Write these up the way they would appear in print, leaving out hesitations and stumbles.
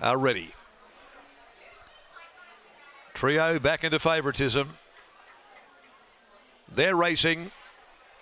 are ready. Trio back into favouritism. They're racing.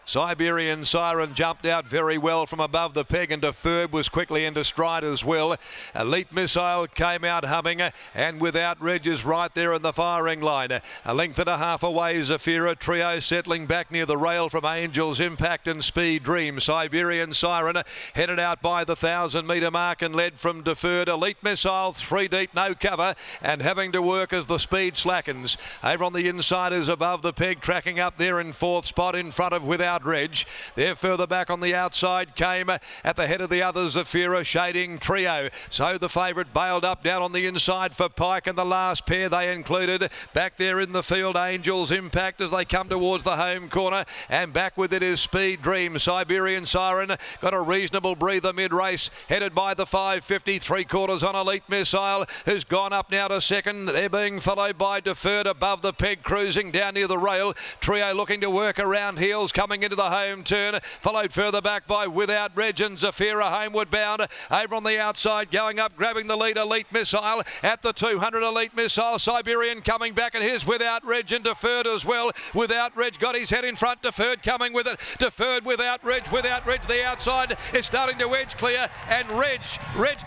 Siberian Siren jumped out very well from above the peg, and Deferred was quickly into stride as well. Elite Missile came out humming, and Without Reg is right there in the firing line. A length and a half away, Zafira. Trio settling back near the rail from Angels Impact and Speed Dream. Siberian Siren headed out by the 1,000-metre mark and led from Deferred. Elite Missile 3 deep, no cover, and having to work as the speed slackens. Over on the inside is Above the Peg, tracking up there in 4th spot in front of Without Reg. They're further back on the outside, came at the head of the others, Zafira shading Trio. So the favourite bailed up down on the inside for Pike, and the last pair they included. Back there in the field, Angels Impact as they come towards the home corner, and back with it is Speed Dream. Siberian Siren got a reasonable breather mid-race, headed by the 550, 3/4 on Elite Missile, who's gone up now to second. They're being followed by Deferred. Above the Peg cruising down near the rail. Trio looking to work around heels, coming into the home turn, followed further back by Without Reg and Zafira homeward bound. Over on the outside, going up, grabbing the lead, Elite Missile at the 200. Elite Missile, Siberian coming back, and here's Without Reg and Deferred as well. Without Reg got his head in front, Deferred coming with it. Deferred Without Reg the outside. It's starting to edge clear, and Reg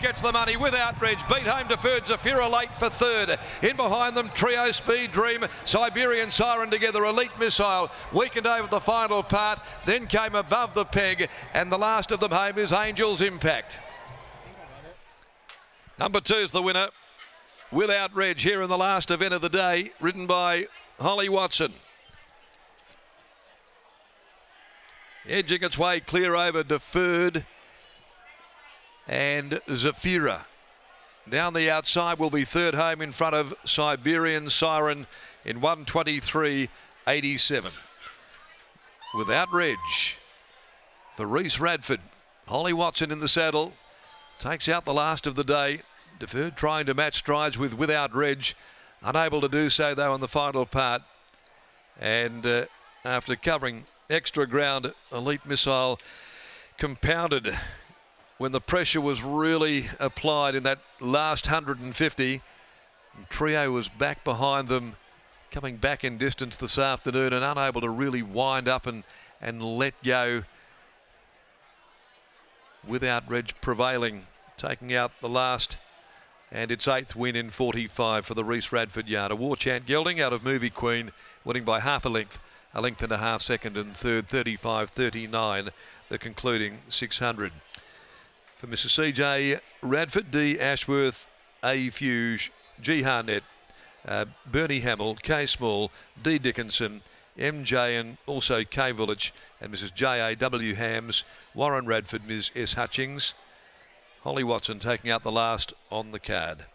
gets the money. Without Reg beat home Deferred. Zafira late for third. In behind them, Trio, Speed Dream, Siberian Siren together. Elite Missile weakened over the final part. Then came Above the Peg, and the last of them home is Angels Impact. Number 2 is the winner, Without Reg, here in the last event of the day, ridden by Holly Watson. Edging its way clear over Deferred and Zafira. Down the outside will be third home in front of Siberian Siren in 1:23.87. Without Reg for Reese Radford. Holly Watson in the saddle, takes out the last of the day. Deferred trying to match strides with Without Reg, unable to do so though in the final part. And after covering extra ground, Elite Missile compounded when the pressure was really applied in that last 150. And Trio was back behind them, coming back in distance this afternoon, and unable to really wind up and let go. Without Reg prevailing, taking out the last, and its 8th win in 45 for the Reese Radford yard. A War Chant gelding out of Movie Queen, winning by half a length and a half second and third, 35.39, the concluding 600. For Mrs. C.J. Radford, D. Ashworth, A. Fuge, G. Harnett, Bernie Hamill, K. Small, D. Dickinson, MJ, and also K. Village, and Mrs. J.A.W. Hams, Warren Radford, Ms. S. Hutchings. Holly Watson taking out the last on the card.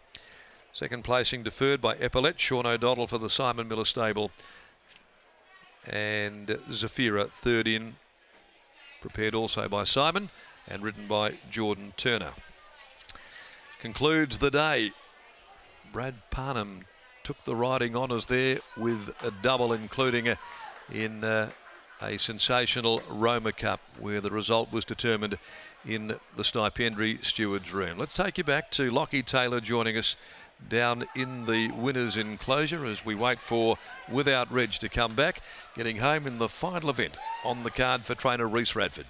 Second placing Deferred by Epaulette, Sean O'Donnell for the Simon Miller stable, and Zafira third in, prepared also by Simon and ridden by Jordan Turner. Concludes the day. Brad Parnham took the riding honours there with a double, including in a sensational Roma Cup, where the result was determined in the Stipendiary Stewards Room. Let's take you back to Lockie Taylor joining us down in the winners' enclosure as we wait for Without Reg to come back, getting home in the final event on the card for trainer Reese Radford.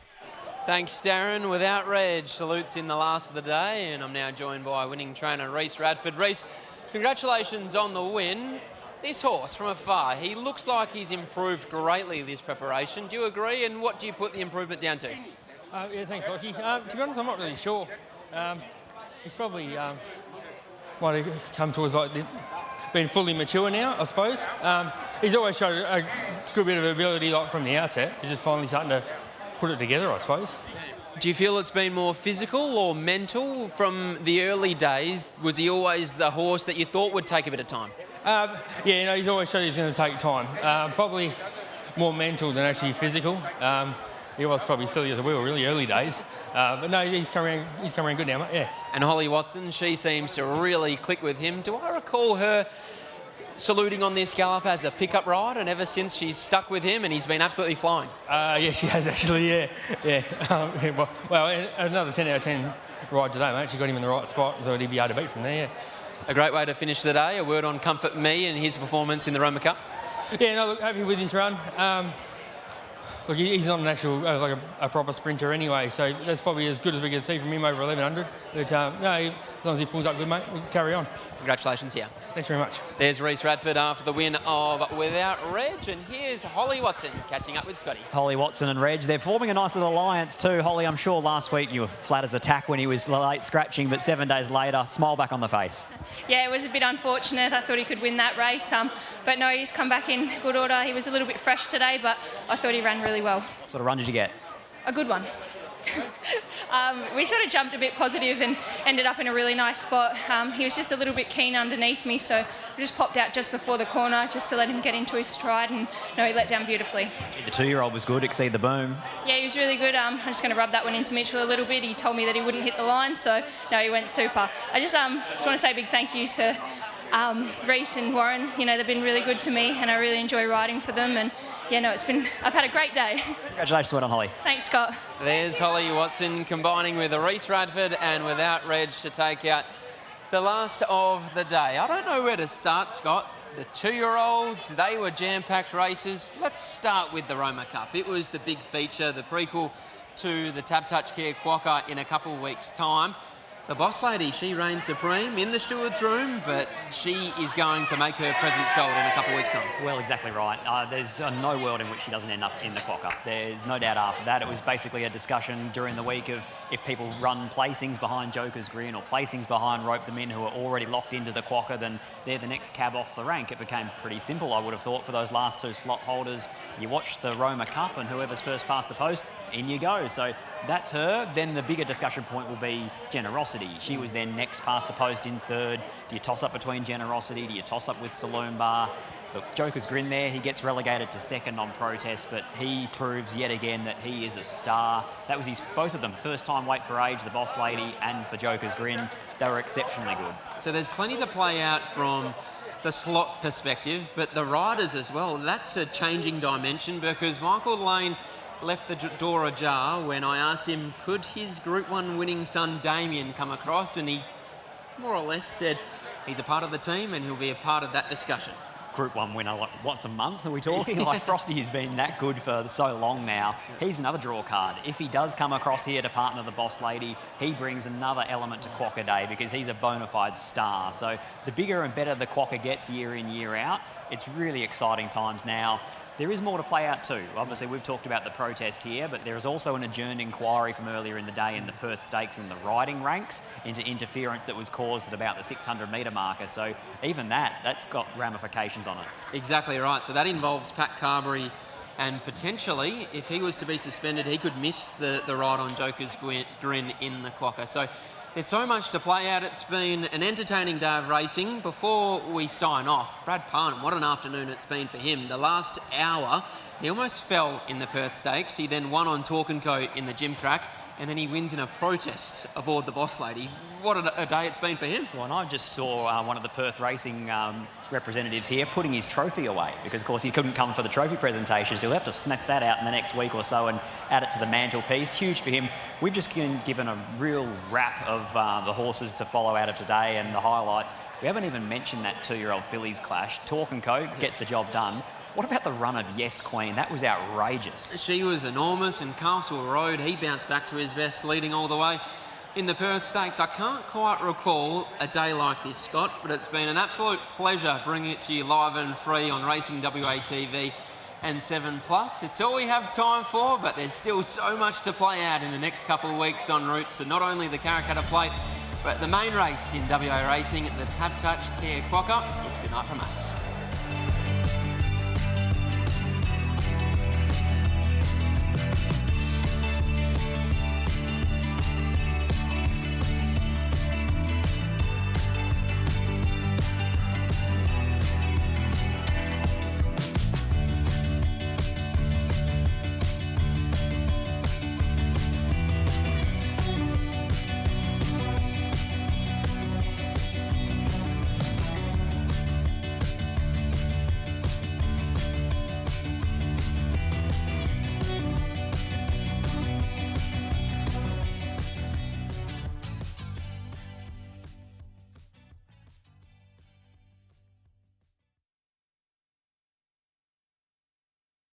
Thanks, Darren. Without Reg salutes in the last of the day, and I'm now joined by winning trainer Reese Radford. Reese, congratulations on the win. This horse from afar, he looks like he's improved greatly this preparation. Do you agree? And what do you put the improvement down to? Yeah, thanks, Lockie. To be honest, I'm not really sure. He's probably might have come towards like being fully mature now, I suppose. He's always showed a good bit of ability like from the outset. He's just finally starting to put it together, I suppose. Do you feel it's been more physical or mental from the early days? Was he always the horse that you thought would take a bit of time? Yeah, he's always showed he's going to take time. Probably more mental than actually physical. He was probably silly as a wheel, really early days. But no, he's coming around good now, mate. Yeah. And Holly Watson, she seems to really click with him. Do I recall her saluting on this gallop as a pickup ride, and ever since she's stuck with him and he's been absolutely flying? Yeah, she has actually, yeah. Well, another 10 out of 10 ride today, mate. She got him in the right spot, so he'd be able to beat from there. Yeah. A great way to finish the day. A word on Comfort Me and his performance in the Roma Cup. Yeah, no, look, happy with his run. Look, he's not an actual, like a proper sprinter anyway, so that's probably as good as we can see from him over 1100. But no, as long as he pulls up good, mate, we'll carry on. Congratulations here. Thanks very much. There's Reece Radford after the win of Without Reg, and here's Holly Watson catching up with Scotty. Holly Watson and Reg, they're forming a nice little alliance too. Holly, I'm sure last week you were flat as a tack when he was late scratching, but 7 days later, smile back on the face. Yeah, it was a bit unfortunate. I thought he could win that race, but no, he's come back in good order. He was a little bit fresh today, but I thought he ran really well. What sort of run did you get? A good one. We sort of jumped a bit positive and ended up in a really nice spot. He was just a little bit keen underneath me, so I just popped out just before the corner just to let him get into his stride, and no, he let down beautifully. The 2-year-old was good, exceed the boom. Yeah, he was really good. I'm just going to rub that one into Mitchell a little bit. He told me that he wouldn't hit the line, so no, he went super. I just want to say a big thank you to Reece and Warren. You know, they've been really good to me, and I really enjoy riding for them. And yeah, no, I've had a great day. Congratulations, well done, Holly. Thanks, Scott. There's Holly Watson combining with Reece Radford and Without Reg to take out the last of the day. I don't know where to start, Scott. The 2-year-olds, they were jam-packed races. Let's start with the Roma Cup. It was the big feature, the prequel to the Tab Touch Care Quokka in a couple of weeks' time. The boss lady, she reigns supreme in the steward's room, but she is going to make her presence felt in a couple of weeks' time. Well, exactly right. There's no world in which she doesn't end up in the Quokka. There's no doubt after that. It was basically a discussion during the week of if people run placings behind Joker's Grin or placings behind Rope Them In who are already locked into the Quokka, then they're the next cab off the rank. It became pretty simple, I would have thought, for those last 2 slot holders. You watch the Roma Cup and whoever's first past the post, in you go. So that's her. Then the bigger discussion point will be Generosity. She was then next past the post in 3rd. Do you toss up between Generosity? Do you toss up with Saloon Bar? Look, Joker's Grin there, he gets relegated to 2nd on protest, but he proves yet again that he is a star. That was both of them, first time weight for age, the boss lady, and for Joker's Grin. They were exceptionally good. So there's plenty to play out from the slot perspective, but the riders as well. That's a changing dimension because Michael Lane left the door ajar when I asked him, could his Group 1 winning son Damien come across, and he more or less said he's a part of the team and he'll be a part of that discussion. Group 1 winner, like, once a month, are we talking? Like, Frosty has been that good for so long now. He's another draw card. If he does come across here to partner the boss lady, he brings another element to Quokka Day because he's a bona fide star. So the bigger and better the Quokka gets year in, year out, it's really exciting times now. There is more to play out too. Obviously, we've talked about the protest here, but there is also an adjourned inquiry from earlier in the day in the Perth Stakes in the riding ranks into interference that was caused at about the 600-metre marker. So even that's got ramifications on it. Exactly right. So that involves Pat Carberry, and potentially, if he was to be suspended, he could miss the ride on Joker's Grin in the Quokka. So there's so much to play out. It's been an entertaining day of racing. Before we sign off, Brad Parnham, what an afternoon it's been for him. The last hour, he almost fell in the Perth Stakes. He then won on Talk & Co in the gym track, and then he wins in a protest aboard the boss lady. What a day it's been for him. Well, and I just saw one of the Perth Racing representatives here putting his trophy away because, of course, he couldn't come for the trophy presentation, so he'll have to sniff that out in the next week or so and add it to the mantelpiece. Huge for him. We've just been given a real wrap of the horses to follow out of today and the highlights. We haven't even mentioned that 2-year-old fillies clash. Talk & Co gets the job done. What about the run of Yes Queen? That was outrageous. She was enormous, and Castle Road, he bounced back to his best, leading all the way in the Perth Stakes. I can't quite recall a day like this, Scott, but it's been an absolute pleasure bringing it to you live and free on Racing WA TV and 7+. It's all we have time for, but there's still so much to play out in the next couple of weeks en route to not only the Karrakatta Plate, but the main race in WA Racing, the Tab Touch Care Quokka. It's good night from us.